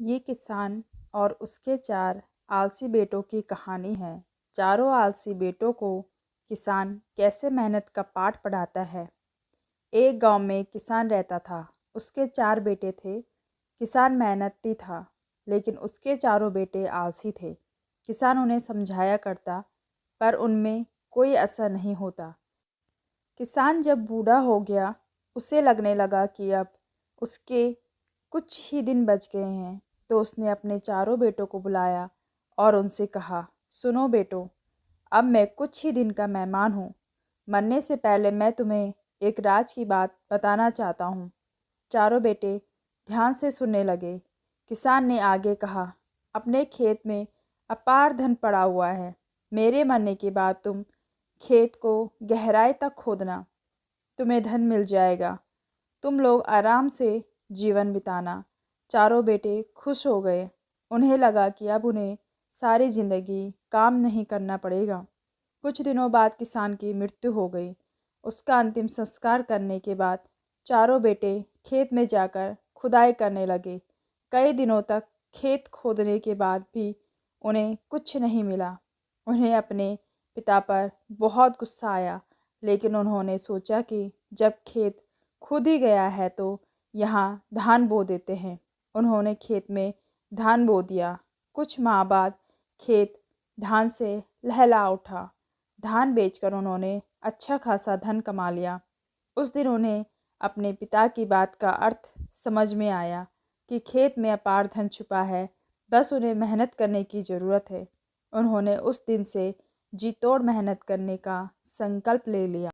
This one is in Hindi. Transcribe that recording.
ये किसान और उसके 4 आलसी बेटों की कहानी है। चारों आलसी बेटों को किसान कैसे मेहनत का पाठ पढ़ाता है। एक गांव में किसान रहता था। उसके 4 बेटे थे। किसान मेहनती था, लेकिन उसके चारों बेटे आलसी थे। किसान उन्हें समझाया करता, पर उनमें कोई असर नहीं होता। किसान जब बूढ़ा हो गया, उसे लगने लगा कि अब उसके कुछ ही दिन बच गए हैं। तो उसने अपने चारों बेटों को बुलाया और उनसे कहा, सुनो बेटो, अब मैं कुछ ही दिन का मेहमान हूँ। मरने से पहले मैं तुम्हें एक राज की बात बताना चाहता हूँ। चारों बेटे ध्यान से सुनने लगे। किसान ने आगे कहा, अपने खेत में अपार धन पड़ा हुआ है। मेरे मरने के बाद तुम खेत को गहराई तक खोदना, तुम्हें धन मिल जाएगा। तुम लोग आराम से जीवन बिताना। चारों बेटे खुश हो गए। उन्हें लगा कि अब उन्हें सारी ज़िंदगी काम नहीं करना पड़ेगा। कुछ दिनों बाद किसान की मृत्यु हो गई। उसका अंतिम संस्कार करने के बाद चारों बेटे खेत में जाकर खुदाई करने लगे। कई दिनों तक खेत खोदने के बाद भी उन्हें कुछ नहीं मिला। उन्हें अपने पिता पर बहुत गुस्सा आया, लेकिन उन्होंने सोचा कि जब खेत खुद ही गया है तो यहाँ धान बो देते हैं। उन्होंने खेत में धान बो दिया। कुछ माह बाद खेत धान से लहला उठा। धान बेचकर उन्होंने अच्छा खासा धन कमा लिया। उस दिन उन्हें अपने पिता की बात का अर्थ समझ में आया कि खेत में अपार धन छुपा है, बस उन्हें मेहनत करने की ज़रूरत है। उन्होंने उस दिन से जी तोड़ मेहनत करने का संकल्प ले लिया।